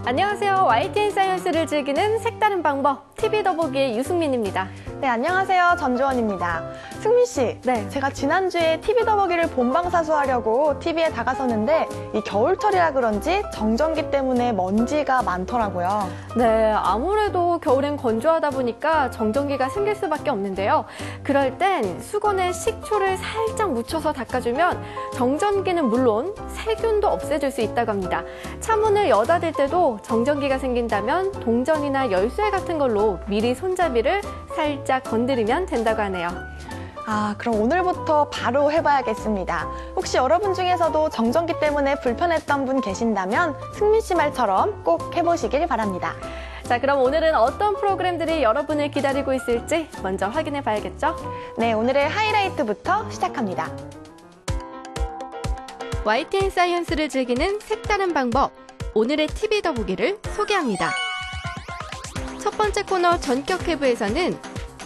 안녕하세요. YTN 사이언스를 즐기는 색다른 방법, TV 더보기의 유승민입니다. 네, 안녕하세요. 전주원입니다. 승민 씨, 네. 제가 지난주에 TV 더보기를 본방사수하려고 TV에 다가섰는데 이 겨울철이라 그런지 정전기 때문에 먼지가 많더라고요. 네, 아무래도 겨울엔 건조하다 보니까 정전기가 생길 수밖에 없는데요. 그럴 땐 수건에 식초를 살짝 묻혀서 닦아주면 정전기는 물론 세균도 없애줄 수 있다고 합니다. 차문을 여닫을 때도 정전기가 생긴다면 동전이나 열쇠 같은 걸로 미리 손잡이를 살짝 건드리면 된다고 하네요. 그럼 오늘부터 바로 해봐야겠습니다. 혹시 여러분 중에서도 정전기 때문에 불편했던 분 계신다면 승민 씨 말처럼 꼭 해보시길 바랍니다. 자, 그럼 오늘은 어떤 프로그램들이 여러분을 기다리고 있을지 먼저 확인해 봐야겠죠? 네, 오늘의 하이라이트부터 시작합니다. YTN 사이언스를 즐기는 색다른 방법, 오늘의 TV 더보기를 소개합니다. 첫 번째 코너 전격 회부에서는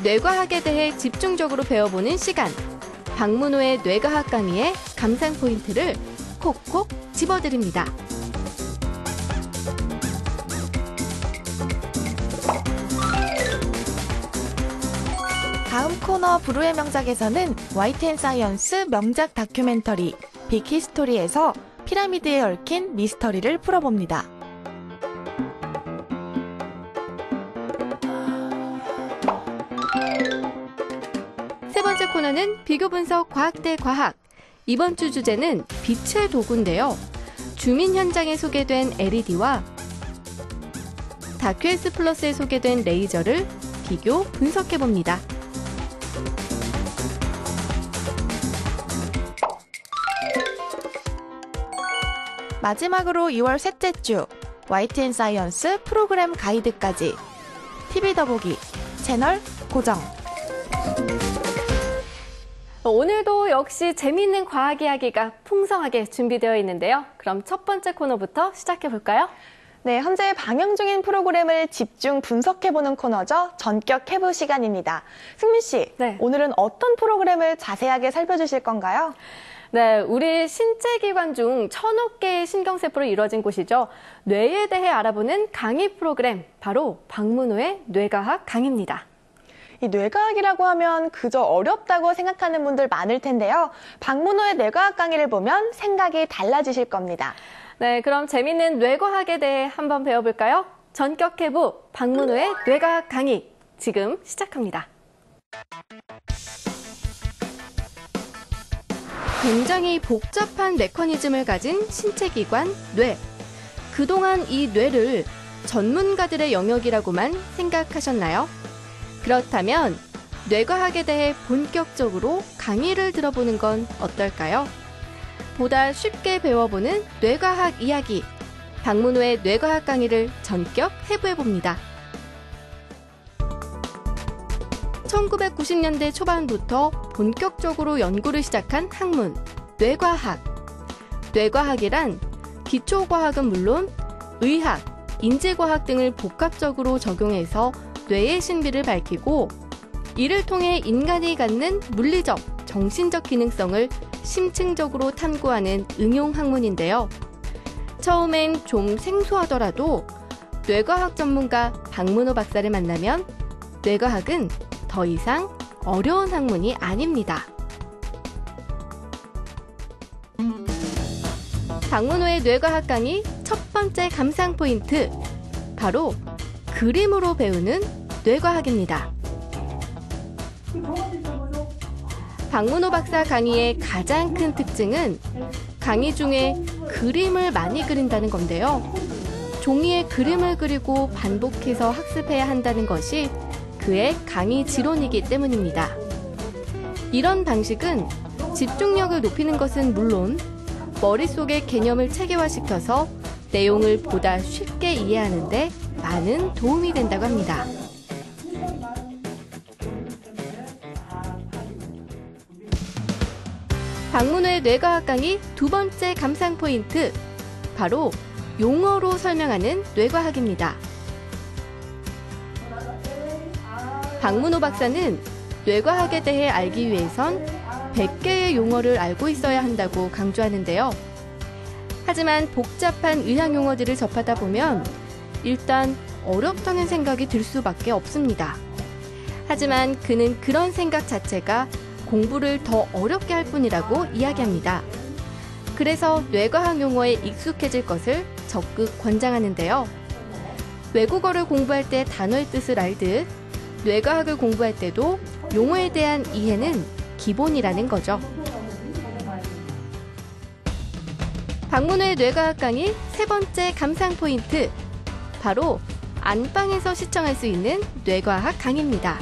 뇌과학에 대해 집중적으로 배워보는 시간, 박문호의 뇌과학 강의의 감상 포인트를 콕콕 집어드립니다. 다음 코너 불후의 명작에서는 YTN 사이언스 명작 다큐멘터리 빅히스토리에서 피라미드에 얽힌 미스터리를 풀어봅니다. 세 번째 코너는 비교 분석 과학 대 과학. 이번 주 주제는 빛의 도구인데요. 주민 현장에 소개된 LED와 다큐S 플러스에 소개된 레이저를 비교 분석해봅니다. 마지막으로 2월 셋째 주 YTN 사이언스 프로그램 가이드까지 TV 더보기 채널 고정. 오늘도 역시 재미있는 과학 이야기가 풍성하게 준비되어 있는데요. 그럼 첫 번째 코너부터 시작해볼까요? 네, 현재 방영 중인 프로그램을 집중 분석해보는 코너죠. 전격 해부 시간입니다. 승민 씨, 네. 오늘은 어떤 프로그램을 자세하게 살펴주실 건가요? 네, 우리 신체기관 중 1000억 개의 신경세포로 이루어진 곳이죠. 뇌에 대해 알아보는 강의 프로그램, 바로 박문호의 뇌과학 강의입니다. 이 뇌과학이라고 하면 그저 어렵다고 생각하는 분들 많을 텐데요. 박문호의 뇌과학 강의를 보면 생각이 달라지실 겁니다. 네, 그럼 재밌는 뇌과학에 대해 한번 배워볼까요? 전격 해부 박문호의 뇌과학 강의, 지금 시작합니다. 굉장히 복잡한 메커니즘을 가진 신체기관 뇌. 그동안 이 뇌를 전문가들의 영역이라고만 생각하셨나요? 그렇다면 뇌과학에 대해 본격적으로 강의를 들어보는 건 어떨까요? 보다 쉽게 배워보는 뇌과학 이야기, 박문호의 뇌과학 강의를 전격 해부해봅니다. 1990년대 초반부터 본격적으로 연구를 시작한 학문, 뇌과학. 뇌과학이란 기초과학은 물론 의학, 인지과학 등을 복합적으로 적용해서 뇌의 신비를 밝히고 이를 통해 인간이 갖는 물리적, 정신적 기능성을 심층적으로 탐구하는 응용 학문인데요. 처음엔 좀 생소하더라도 뇌과학 전문가 박문호 박사를 만나면 뇌과학은 더 이상 어려운 학문이 아닙니다. 박문호의 뇌과학 강의 첫 번째 감상 포인트, 바로 그림으로 배우는 뇌과학입니다. 박문호 박사 강의의 가장 큰 특징은 강의 중에 그림을 많이 그린다는 건데요. 종이에 그림을 그리고 반복해서 학습해야 한다는 것이 그의 강의 지론이기 때문입니다. 이런 방식은 집중력을 높이는 것은 물론 머릿속에 개념을 체계화시켜서 내용을 보다 쉽게 이해하는 데 많은 도움이 된다고 합니다. 박문호의 뇌과학 강의 두 번째 감상 포인트, 바로 용어로 설명하는 뇌과학입니다. 박문호 박사는 뇌과학에 대해 알기 위해선 100개의 용어를 알고 있어야 한다고 강조하는데요. 하지만 복잡한 의학 용어들을 접하다 보면 일단 어렵다는 생각이 들 수밖에 없습니다. 하지만 그는 그런 생각 자체가 공부를 더 어렵게 할 뿐이라고 이야기합니다. 그래서 뇌과학 용어에 익숙해질 것을 적극 권장하는데요. 외국어를 공부할 때 단어의 뜻을 알듯 뇌과학을 공부할 때도 용어에 대한 이해는 기본이라는 거죠. 박문호의 뇌과학 강의 세 번째 감상 포인트, 바로 안방에서 시청할 수 있는 뇌과학 강의입니다.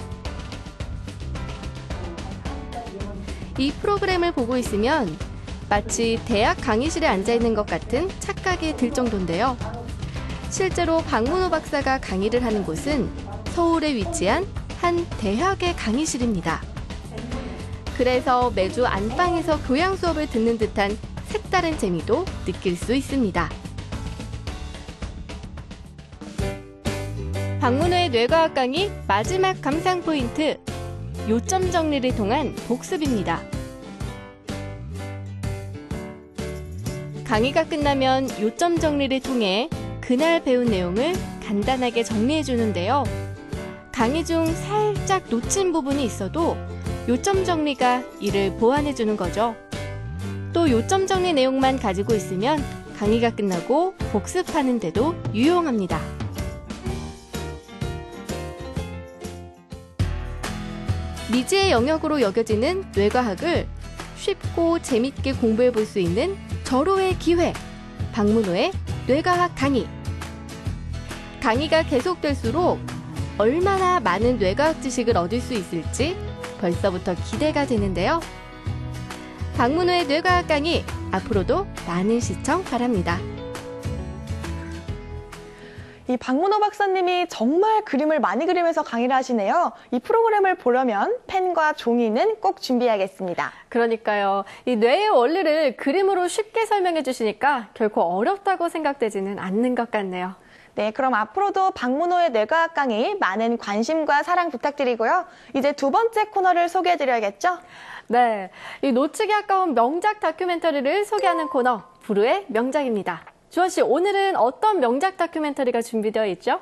이 프로그램을 보고 있으면 마치 대학 강의실에 앉아있는 것 같은 착각이 들 정도인데요. 실제로 박문호 박사가 강의를 하는 곳은 서울에 위치한 한 대학의 강의실입니다. 그래서 매주 안방에서 교양 수업을 듣는 듯한 색다른 재미도 느낄 수 있습니다. 박문호의 뇌과학 강의 마지막 감상 포인트, 요점 정리를 통한 복습입니다. 강의가 끝나면 요점 정리를 통해 그날 배운 내용을 간단하게 정리해 주는데요. 강의 중 살짝 놓친 부분이 있어도 요점 정리가 이를 보완해 주는 거죠. 또 요점 정리 내용만 가지고 있으면 강의가 끝나고 복습하는 데도 유용합니다. 미지의 영역으로 여겨지는 뇌과학을 쉽고 재밌게 공부해 볼 수 있는 절호의 기회, 박문호의 뇌과학 강의. 강의가 계속될수록 얼마나 많은 뇌과학 지식을 얻을 수 있을지 벌써부터 기대가 되는데요. 박문호의 뇌과학 강의, 앞으로도 많은 시청 바랍니다. 이 박문호 박사님이 정말 그림을 많이 그리면서 강의를 하시네요. 이 프로그램을 보려면 펜과 종이는 꼭 준비해야겠습니다. 그러니까요. 이 뇌의 원리를 그림으로 쉽게 설명해 주시니까 결코 어렵다고 생각되지는 않는 것 같네요. 네, 그럼 앞으로도 박문호의 뇌과학 강의 많은 관심과 사랑 부탁드리고요. 이제 두 번째 코너를 소개해드려야겠죠? 네, 이 놓치기 아까운 명작 다큐멘터리를 소개하는 코너, 부르의 명작입니다. 주원 씨, 오늘은 어떤 명작 다큐멘터리가 준비되어 있죠?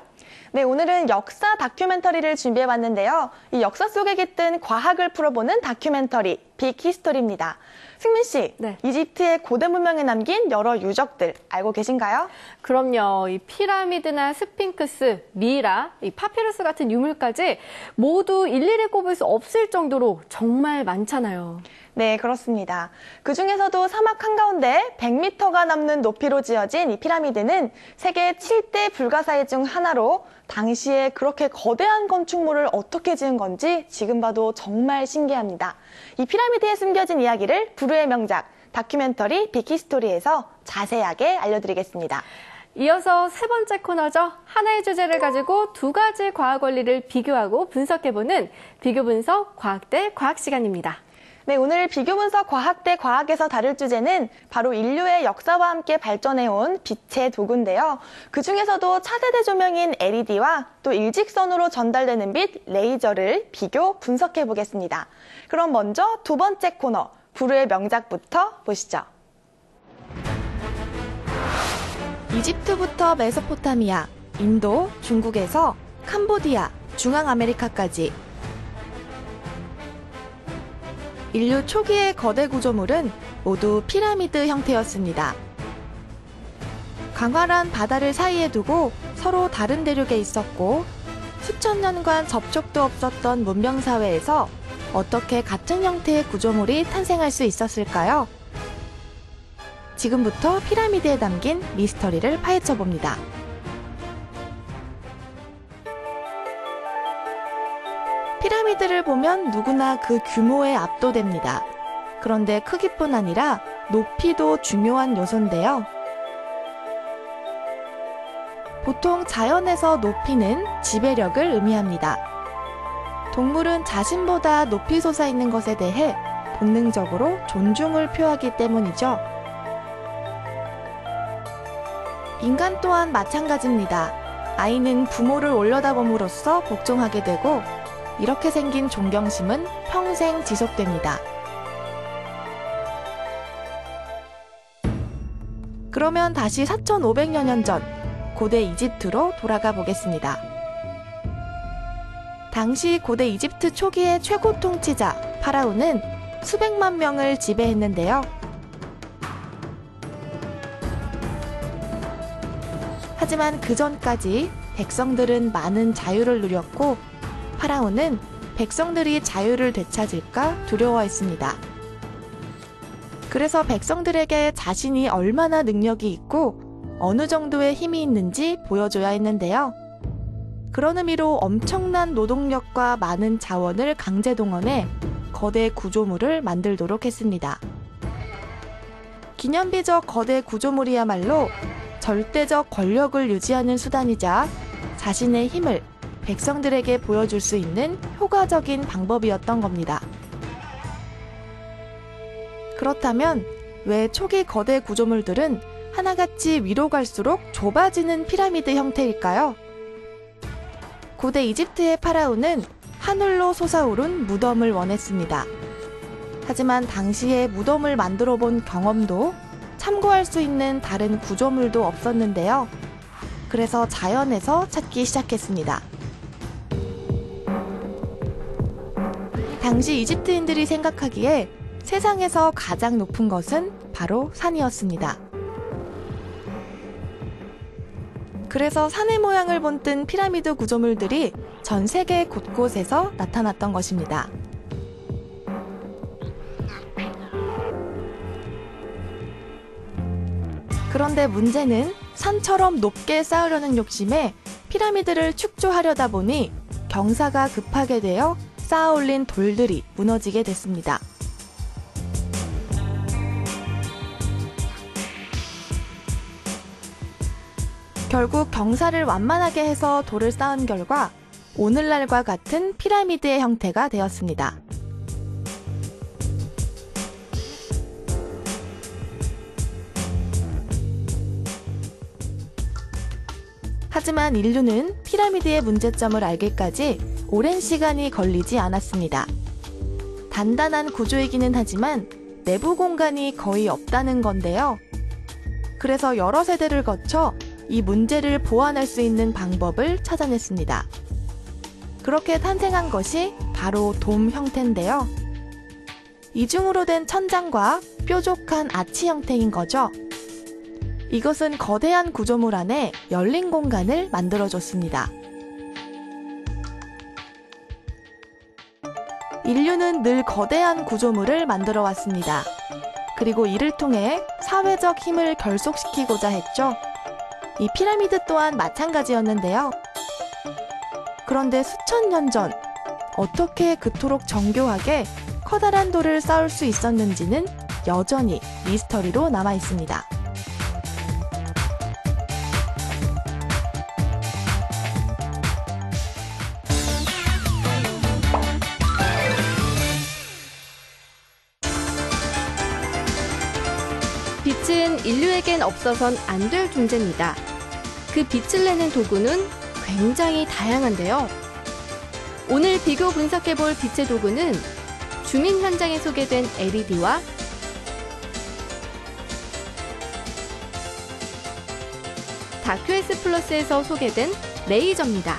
네, 오늘은 역사 다큐멘터리를 준비해봤는데요. 이 역사 속에 깃든 과학을 풀어보는 다큐멘터리, 빅히스토리입니다. 승민 씨, 네. 이집트의 고대 문명에 남긴 여러 유적들 알고 계신가요? 그럼요. 이 피라미드나 스핑크스, 미이라, 이 파피루스 같은 유물까지 모두 일일이 꼽을 수 없을 정도로 정말 많잖아요. 네, 그렇습니다. 그중에서도 사막 한가운데 100m가 넘는 높이로 지어진 이 피라미드는 세계 7대 불가사의 중 하나로 당시에 그렇게 거대한 건축물을 어떻게 지은 건지 지금 봐도 정말 신기합니다. 이 피라미드에 숨겨진 이야기를 부르의 명작 다큐멘터리 빅히스토리에서 자세하게 알려드리겠습니다. 이어서 세 번째 코너죠. 하나의 주제를 가지고 두 가지 과학 원리를 비교하고 분석해보는 비교 분석 과학대 과학 시간입니다. 네, 오늘 비교 분석 과학대 과학에서 다룰 주제는 바로 인류의 역사와 함께 발전해온 빛의 도구인데요. 그중에서도 차세대 조명인 LED와 또 일직선으로 전달되는 빛 레이저를 비교 분석해 보겠습니다. 그럼 먼저 두 번째 코너, 부르의 명작부터 보시죠. 이집트부터 메소포타미아, 인도, 중국에서 캄보디아, 중앙아메리카까지 인류 초기의 거대 구조물은 모두 피라미드 형태였습니다. 광활한 바다를 사이에 두고 서로 다른 대륙에 있었고 수천 년간 접촉도 없었던 문명사회에서 어떻게 같은 형태의 구조물이 탄생할 수 있었을까요? 지금부터 피라미드에 담긴 미스터리를 파헤쳐 봅니다. 피라미드를 보면 누구나 그 규모에 압도됩니다. 그런데 크기뿐 아니라 높이도 중요한 요소인데요. 보통 자연에서 높이는 지배력을 의미합니다. 동물은 자신보다 높이 솟아있는 것에 대해 본능적으로 존중을 표하기 때문이죠. 인간 또한 마찬가지입니다. 아이는 부모를 올려다봄으로써 복종하게 되고 이렇게 생긴 존경심은 평생 지속됩니다. 그러면 다시 4,500여 년 전 고대 이집트로 돌아가 보겠습니다. 당시 고대 이집트 초기의 최고 통치자 파라오는 수백만 명을 지배했는데요. 하지만 그 전까지 백성들은 많은 자유를 누렸고 파라오는 백성들이 자유를 되찾을까 두려워했습니다. 그래서 백성들에게 자신이 얼마나 능력이 있고 어느 정도의 힘이 있는지 보여줘야 했는데요. 그런 의미로 엄청난 노동력과 많은 자원을 강제 동원해 거대 구조물을 만들도록 했습니다. 기념비적 거대 구조물이야말로 절대적 권력을 유지하는 수단이자 자신의 힘을 백성들에게 보여줄 수 있는 효과적인 방법이었던 겁니다. 그렇다면 왜 초기 거대 구조물들은 하나같이 위로 갈수록 좁아지는 피라미드 형태일까요? 고대 이집트의 파라오는 하늘로 솟아오른 무덤을 원했습니다. 하지만 당시에 무덤을 만들어 본 경험도 참고할 수 있는 다른 구조물도 없었는데요. 그래서 자연에서 찾기 시작했습니다. 당시 이집트인들이 생각하기에 세상에서 가장 높은 것은 바로 산이었습니다. 그래서 산의 모양을 본뜬 피라미드 구조물들이 전 세계 곳곳에서 나타났던 것입니다. 그런데 문제는 산처럼 높게 쌓으려는 욕심에 피라미드를 축조하려다 보니 경사가 급하게 되어 쌓아 올린 돌들이 무너지게 됐습니다. 결국 경사를 완만하게 해서 돌을 쌓은 결과 오늘날과 같은 피라미드의 형태가 되었습니다. 하지만 인류는 피라미드의 문제점을 알기까지 오랜 시간이 걸리지 않았습니다. 단단한 구조이기는 하지만 내부 공간이 거의 없다는 건데요. 그래서 여러 세대를 거쳐 이 문제를 보완할 수 있는 방법을 찾아냈습니다. 그렇게 탄생한 것이 바로 돔 형태인데요. 이중으로 된 천장과 뾰족한 아치 형태인 거죠. 이것은 거대한 구조물 안에 열린 공간을 만들어줬습니다. 인류는 늘 거대한 구조물을 만들어 왔습니다. 그리고 이를 통해 사회적 힘을 결속시키고자 했죠. 이 피라미드 또한 마찬가지였는데요. 그런데 수천 년 전 어떻게 그토록 정교하게 커다란 돌을 쌓을 수 있었는지는 여전히 미스터리로 남아 있습니다. 빛은 인류에겐 없어선 안 될 존재입니다. 그 빛을 내는 도구는 굉장히 다양한데요. 오늘 비교 분석해볼 빛의 도구는 주민 현장에 소개된 LED와 다큐S 플러스에서 소개된 레이저입니다.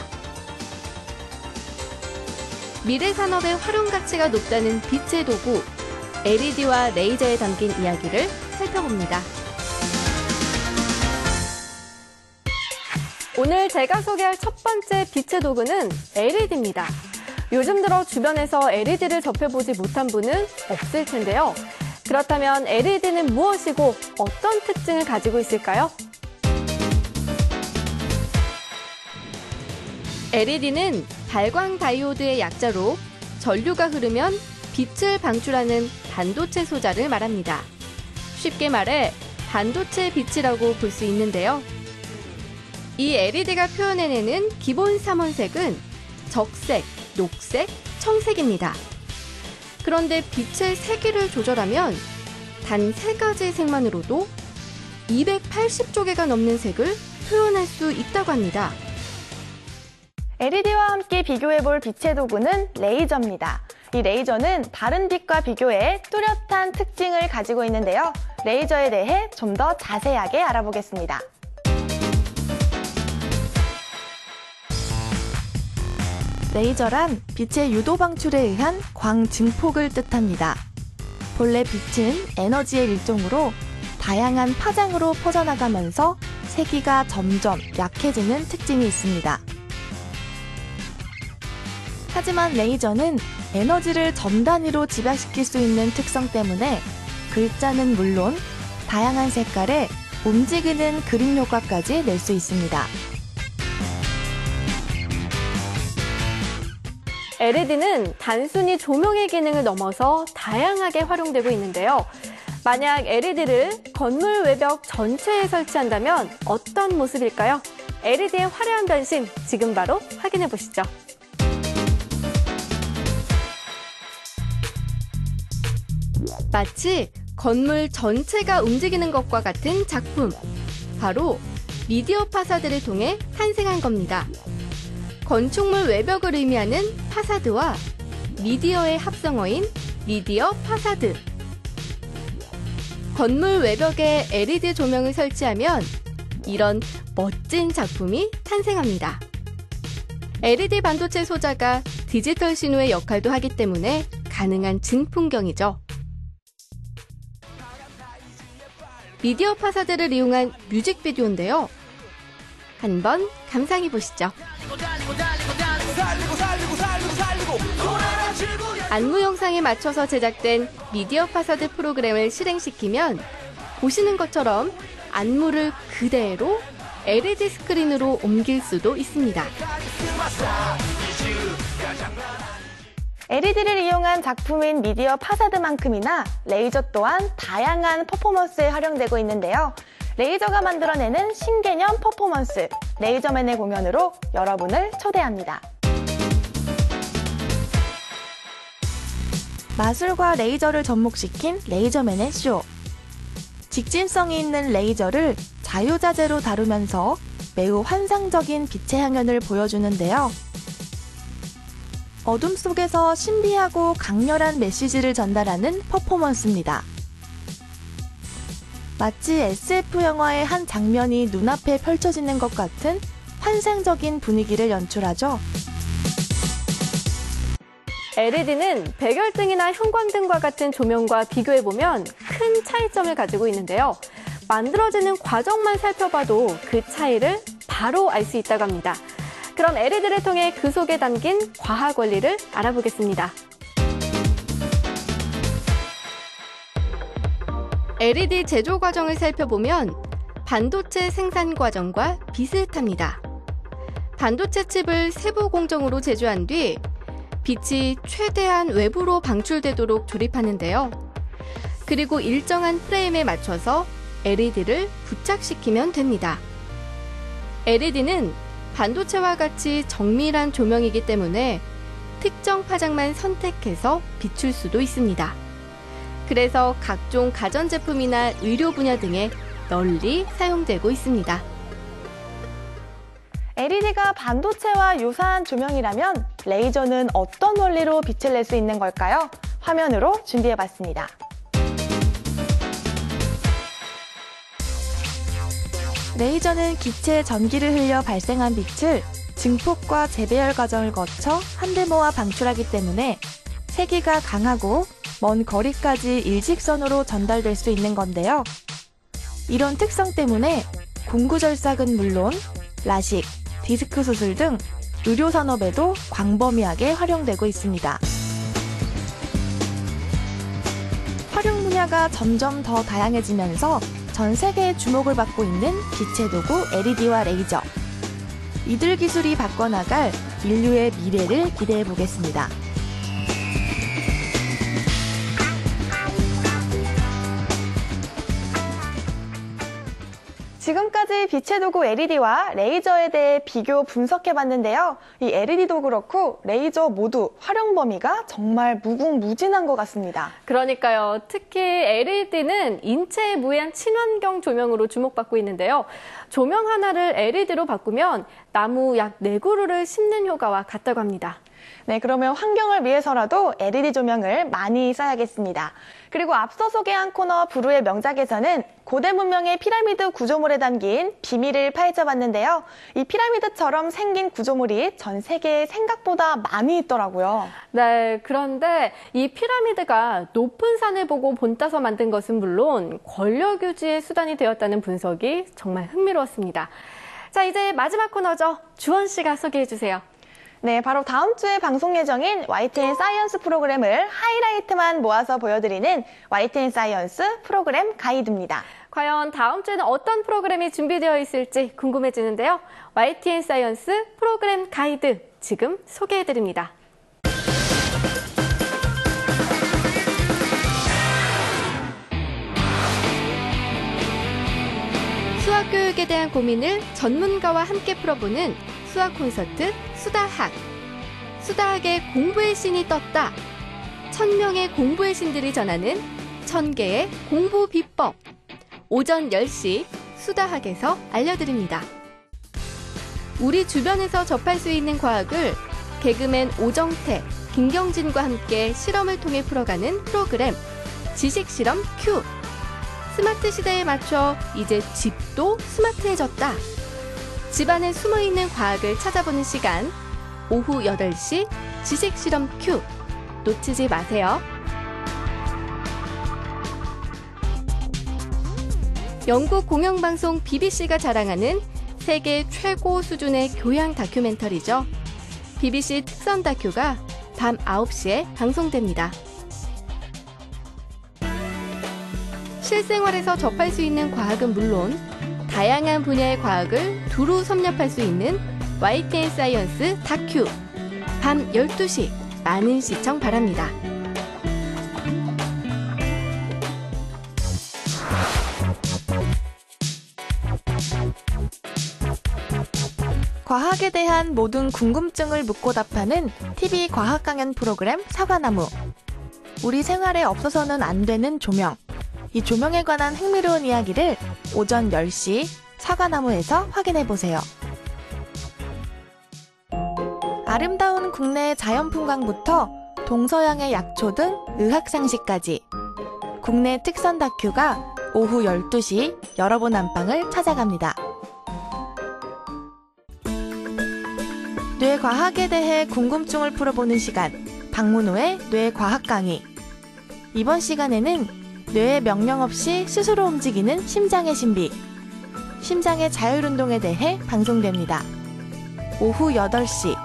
미래 산업의 활용 가치가 높다는 빛의 도구, LED와 레이저에 담긴 이야기를 살펴봅니다. 오늘 제가 소개할 첫 번째 빛의 도구는 LED입니다. 요즘 들어 주변에서 LED를 접해보지 못한 분은 없을 텐데요. 그렇다면 LED는 무엇이고 어떤 특징을 가지고 있을까요? LED는 발광 다이오드의 약자로 전류가 흐르면 빛을 방출하는 반도체 소자를 말합니다. 쉽게 말해 반도체 빛이라고 볼 수 있는데요. 이 LED가 표현해내는 기본 삼원색은 적색, 녹색, 청색입니다. 그런데 빛의 세기를 조절하면 단 3가지 색만으로도 280조 개가 넘는 색을 표현할 수 있다고 합니다. LED와 함께 비교해볼 빛의 도구는 레이저입니다. 이 레이저는 다른 빛과 비교해 뚜렷한 특징을 가지고 있는데요. 레이저에 대해 좀 더 자세하게 알아보겠습니다. 레이저란 빛의 유도 방출에 의한 광 증폭을 뜻합니다. 본래 빛은 에너지의 일종으로 다양한 파장으로 퍼져나가면서 세기가 점점 약해지는 특징이 있습니다. 하지만 레이저는 에너지를 전 단위로 집약시킬 수 있는 특성 때문에 글자는 물론 다양한 색깔의 움직이는 그림 효과까지 낼 수 있습니다. LED는 단순히 조명의 기능을 넘어서 다양하게 활용되고 있는데요. 만약 LED를 건물 외벽 전체에 설치한다면 어떤 모습일까요? LED의 화려한 변신, 지금 바로 확인해 보시죠. 마치 건물 전체가 움직이는 것과 같은 작품. 바로 미디어 파사드를 통해 탄생한 겁니다. 건축물 외벽을 의미하는 파사드와 미디어의 합성어인 미디어 파사드. 건물 외벽에 LED 조명을 설치하면 이런 멋진 작품이 탄생합니다. LED 반도체 소자가 디지털 신호의 역할도 하기 때문에 가능한 진풍경이죠. 미디어 파사드를 이용한 뮤직비디오인데요. 한번 감상해 보시죠. 안무 영상에 맞춰서 제작된 미디어 파사드 프로그램을 실행시키면 보시는 것처럼 안무를 그대로 LED 스크린으로 옮길 수도 있습니다. LED를 이용한 작품인 미디어 파사드만큼이나 레이저 또한 다양한 퍼포먼스에 활용되고 있는데요. 레이저가 만들어내는 신개념 퍼포먼스, 레이저맨의 공연으로 여러분을 초대합니다. 마술과 레이저를 접목시킨 레이저맨의 쇼. 직진성이 있는 레이저를 자유자재로 다루면서 매우 환상적인 빛의 향연을 보여주는데요. 어둠 속에서 신비하고 강렬한 메시지를 전달하는 퍼포먼스입니다. 마치 SF 영화의 한 장면이 눈앞에 펼쳐지는 것 같은 환상적인 분위기를 연출하죠. LED는 백열등이나 형광등과 같은 조명과 비교해보면 큰 차이점을 가지고 있는데요. 만들어지는 과정만 살펴봐도 그 차이를 바로 알 수 있다고 합니다. 그럼 LED를 통해 그 속에 담긴 과학 원리를 알아보겠습니다. LED 제조 과정을 살펴보면 반도체 생산 과정과 비슷합니다. 반도체 칩을 세부 공정으로 제조한 뒤 빛이 최대한 외부로 방출되도록 조립하는데요. 그리고 일정한 프레임에 맞춰서 LED를 부착시키면 됩니다. LED는 반도체와 같이 정밀한 조명이기 때문에 특정 파장만 선택해서 비출 수도 있습니다. 그래서 각종 가전제품이나 의료 분야 등에 널리 사용되고 있습니다. LED가 반도체와 유사한 조명이라면 레이저는 어떤 원리로 빛을 낼 수 있는 걸까요? 화면으로 준비해봤습니다. 레이저는 기체에 전기를 흘려 발생한 빛을 증폭과 재배열 과정을 거쳐 한데 모아 방출하기 때문에 세기가 강하고 먼 거리까지 일직선으로 전달될 수 있는 건데요. 이런 특성 때문에 공구절삭은 물론 라식, 디스크 수술 등 의료 산업에도 광범위하게 활용되고 있습니다. 활용 분야가 점점 더 다양해지면서 전 세계의 주목을 받고 있는 빛의 도구 LED와 레이저. 이들 기술이 바꿔나갈 인류의 미래를 기대해 보겠습니다. 지금까지 빛의 도구 LED와 레이저에 대해 비교 분석해봤는데요. 이 LED도 그렇고 레이저 모두 활용 범위가 정말 무궁무진한 것 같습니다. 그러니까요. 특히 LED는 인체에 무해한 친환경 조명으로 주목받고 있는데요. 조명 하나를 LED로 바꾸면 나무 약 4그루를 심는 효과와 같다고 합니다. 네, 그러면 환경을 위해서라도 LED 조명을 많이 써야겠습니다. 그리고 앞서 소개한 코너 부르의 명작에서는 고대 문명의 피라미드 구조물에 담긴 비밀을 파헤쳐봤는데요. 이 피라미드처럼 생긴 구조물이 전 세계에 생각보다 많이 있더라고요. 네, 그런데 이 피라미드가 높은 산을 보고 본따서 만든 것은 물론 권력 유지의 수단이 되었다는 분석이 정말 흥미로웠습니다. 자, 이제 마지막 코너죠. 주원 씨가 소개해 주세요. 네, 바로 다음 주에 방송 예정인 YTN 사이언스 프로그램을 하이라이트만 모아서 보여드리는 YTN 사이언스 프로그램 가이드입니다. 과연 다음 주에는 어떤 프로그램이 준비되어 있을지 궁금해지는데요. YTN 사이언스 프로그램 가이드 지금 소개해 드립니다. 수학 교육에 대한 고민을 전문가와 함께 풀어보는 수학 콘서트 수다학. 수다학의 공부의 신이 떴다. 1000명의 공부의 신들이 전하는 1000개의 공부 비법. 오전 10시 수다학에서 알려드립니다. 우리 주변에서 접할 수 있는 과학을 개그맨 오정태, 김경진과 함께 실험을 통해 풀어가는 프로그램 지식실험 Q. 스마트 시대에 맞춰 이제 집도 스마트해졌다. 집안에 숨어있는 과학을 찾아보는 시간 오후 8시 지식실험 Q. 놓치지 마세요. 영국 공영방송 BBC가 자랑하는 세계 최고 수준의 교양 다큐멘터리죠. BBC 특선 다큐가 밤 9시에 방송됩니다. 실생활에서 접할 수 있는 과학은 물론 다양한 분야의 과학을 두루 섭렵할 수 있는 YTN 사이언스 다큐. 밤 12시 많은 시청 바랍니다. 과학에 대한 모든 궁금증을 묻고 답하는 TV 과학 강연 프로그램 사과나무. 우리 생활에 없어서는 안 되는 조명. 이 조명에 관한 흥미로운 이야기를 오전 10시 사과나무에서 확인해보세요. 아름다운 국내의 자연풍광부터 동서양의 약초 등 의학상식까지 국내 특선 다큐가 오후 12시 여러분 안방을 찾아갑니다. 뇌과학에 대해 궁금증을 풀어보는 시간 박문호의 뇌과학 강의. 이번 시간에는 뇌의 명령 없이 스스로 움직이는 심장의 신비, 심장의 자율운동에 대해 방송됩니다. 오후 8시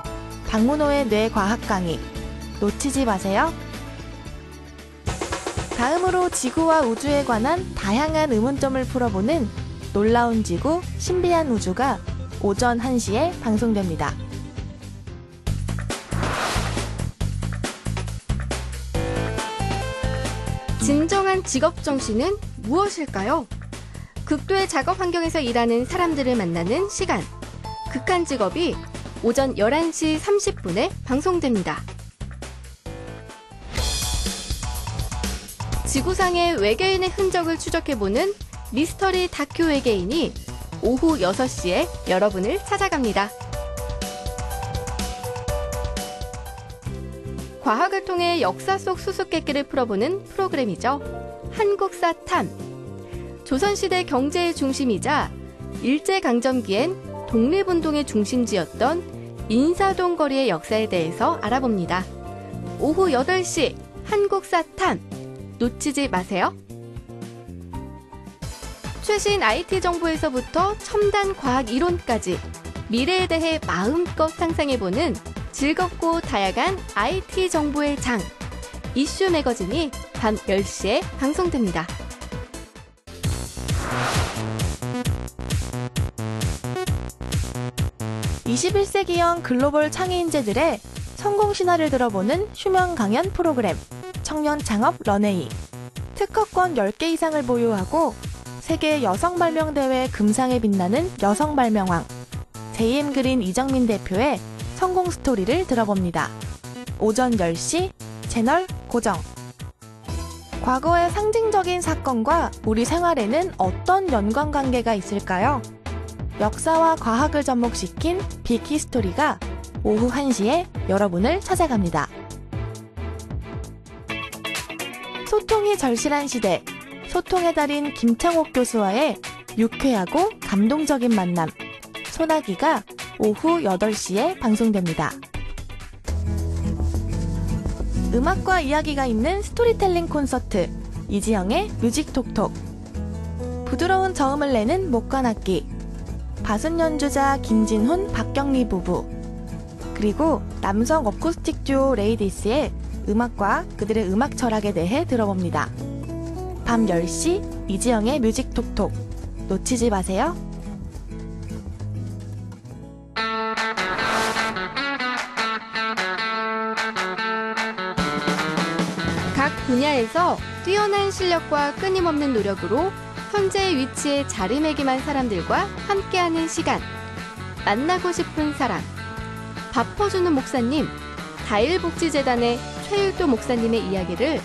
박문호의 뇌과학 강의 놓치지 마세요. 다음으로 지구와 우주에 관한 다양한 의문점을 풀어보는 놀라운 지구, 신비한 우주가 오전 1시에 방송됩니다. 진정한 직업 정신은 무엇일까요? 극도의 작업 환경에서 일하는 사람들을 만나는 시간. 극한 직업이 오전 11시 30분에 방송됩니다. 지구상의 외계인의 흔적을 추적해보는 미스터리 다큐 외계인이 오후 6시에 여러분을 찾아갑니다. 과학을 통해 역사 속 수수께끼를 풀어보는 프로그램이죠. 한국사탐. 조선시대 경제의 중심이자 일제강점기엔 독립운동의 중심지였던 인사동 거리의 역사에 대해서 알아봅니다. 오후 8시 한국사탐. 놓치지 마세요. 최신 IT 정보에서부터 첨단 과학 이론까지 미래에 대해 마음껏 상상해보는 즐겁고 다양한 IT 정보의 장, 이슈 매거진이 밤 10시에 방송됩니다. (21세기형) 글로벌 창의 인재들의 성공 신화를 들어보는 휴면 강연 프로그램 청년 창업 런웨이. 특허권 10개 이상을 보유하고 세계 여성 발명 대회 금상에 빛나는 여성 발명왕 JM 그린 이정민 대표의 성공 스토리를 들어봅니다. 오전 10시 채널 고정. 과거의 상징적인 사건과 우리 생활에는 어떤 연관관계가 있을까요? 역사와 과학을 접목시킨 빅히스토리가 오후 1시에 여러분을 찾아갑니다. 소통이 절실한 시대, 소통의 달인 김창옥 교수와의 유쾌하고 감동적인 만남, 소나기가 오후 8시에 방송됩니다. 음악과 이야기가 있는 스토리텔링 콘서트, 이지영의 뮤직톡톡. 부드러운 저음을 내는 목관악기, 바순 연주자 김진훈, 박경리 부부, 그리고 남성 어쿠스틱 듀오 레이디스의 음악과 그들의 음악 철학에 대해 들어봅니다. 밤 10시 이지영의 뮤직톡톡. 놓치지 마세요. 각 분야에서 뛰어난 실력과 끊임없는 노력으로 현재의 위치에 자리매김한 사람들과 함께하는 시간. 만나고 싶은 사람. 밥 퍼주는 목사님, 다일복지재단의 최율도 목사님의 이야기를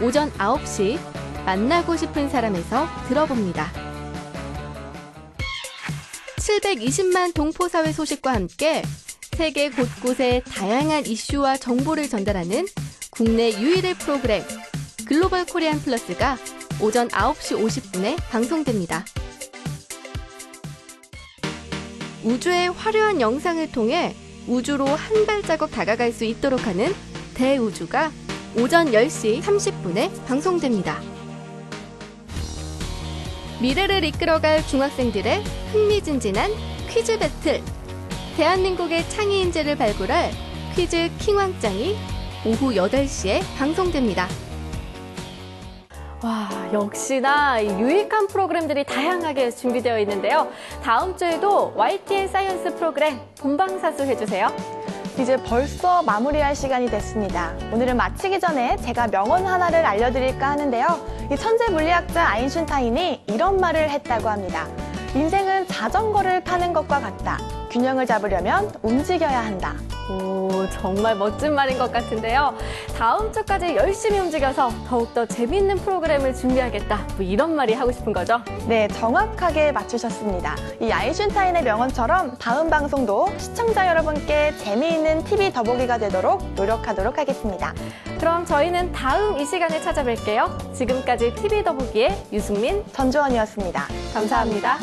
오전 9시 만나고 싶은 사람에서 들어봅니다. 720만 동포사회 소식과 함께 세계 곳곳의 다양한 이슈와 정보를 전달하는 국내 유일의 프로그램 글로벌 코리안 플러스가 오전 9시 50분에 방송됩니다. 우주의 화려한 영상을 통해 우주로 한 발자국 다가갈 수 있도록 하는 대우주가 오전 10시 30분에 방송됩니다. 미래를 이끌어갈 중학생들의 흥미진진한 퀴즈 배틀. 대한민국의 창의 인재를 발굴할 퀴즈 킹왕짱이 오후 8시에 방송됩니다. 와, 역시나 유익한 프로그램들이 다양하게 준비되어 있는데요. 다음 주에도 YTN 사이언스 프로그램 본방사수 해주세요. 이제 벌써 마무리할 시간이 됐습니다. 오늘은 마치기 전에 제가 명언 하나를 알려드릴까 하는데요. 이 천재 물리학자 아인슈타인이 이런 말을 했다고 합니다. 인생은 자전거를 타는 것과 같다. 균형을 잡으려면 움직여야 한다. 오, 정말 멋진 말인 것 같은데요. 다음 주까지 열심히 움직여서 더욱더 재미있는 프로그램을 준비하겠다. 뭐 이런 말이 하고 싶은 거죠? 네, 정확하게 맞추셨습니다. 이 아인슈타인의 명언처럼 다음 방송도 시청자 여러분께 재미있는 TV 더보기가 되도록 노력하도록 하겠습니다. 그럼 저희는 다음 이 시간에 찾아뵐게요. 지금까지 TV 더보기의 유승민, 전주원이었습니다. 감사합니다.